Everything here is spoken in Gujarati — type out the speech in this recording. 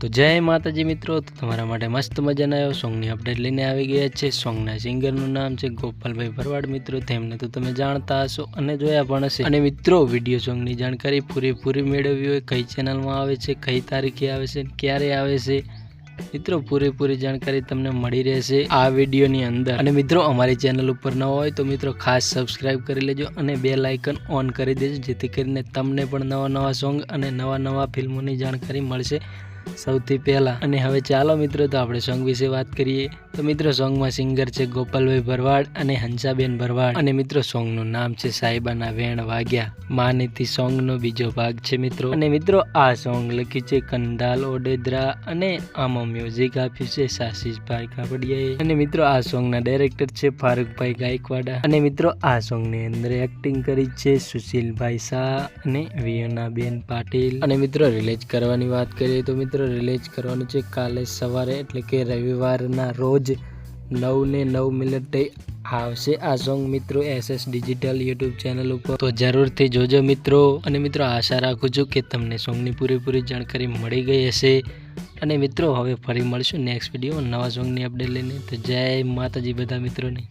તો જય માતાજી મિત્રો, તો તમારા માટે મસ્ત મજાના એવો સોંગની અપડેટ લઈને આવી ગયા છે। સોંગના સિંગરનું નામ છે ગોપાલભાઈ ભરવાડ। મિત્રો તેમને તો તમે જાણતા હશો અને જોયા પણ હશે। અને મિત્રો વિડીયો સોંગની જાણકારી પૂરેપૂરી મેળવવી હોય, કઈ ચેનલમાં આવે છે, કઈ તારીખે આવે છે, ક્યારે આવે છે, મિત્રો પૂરેપૂરી જાણકારી તમને મળી રહેશે આ વિડીયોની અંદર। અને મિત્રો અમારી ચેનલ ઉપર ન હોય તો મિત્રો ખાસ સબસ્ક્રાઇબ કરી લેજો અને બેલ આઇકન ઓન કરી દેજો, જેથી કરીને તમને પણ નવા સોંગ અને નવા ફિલ્મોની જાણકારી મળશે સૌથી પહેલા। અને હવે ચાલો મિત્રો તો આપણે સોંગ વિશે વાત કરીએ। તો મિત્રો સોંગમાં સિંગર છે ગોપાલભાઈ ભરવાડ અને હંસાબેન ભરવાડ। અને મિત્રો સોંગનું નામ છે સાહેબાના વેણ વાગ્યા। માનીતી સોંગનો બીજો ભાગ છે મિત્રો। અને મિત્રો આ સોંગ લખ્યું છે કંડાલ ઓડેદરા અને આમાં મ્યુઝિક આપ્યું છે સાશીષભાઈ કાપડિયાએ। અને મિત્રો આ સોંગના ડાયરેક્ટર છે ફારૂકભાઈ ગાયકવાડા। અને મિત્રો આ સોંગની અંદર એક્ટિંગ કરી છે સુશીલભાઈ શાહ અને વિયનાબેન પાટીલ। અને મિત્રો રિલીઝ કરવાની વાત કરીએ તો મિત્રો રિલીઝ કરવાનું છે કાલે સવારે, એટલે કે રવિવારના રોજ 9:09 આવશે આ સોંગ મિત્રો SS ડિજિટલ યુટ્યુબ ચેનલ ઉપર, તો જરૂરથી જોજો મિત્રો। અને મિત્રો આશા રાખું છું કે તમને સોંગની પૂરેપૂરી જાણકારી મળી ગઈ હશે। અને મિત્રો હવે ફરી મળશું નેક્સ્ટ વિડીયો નવા સોંગની અપડેટ લઈને। તો જય માતાજી બધા મિત્રોને।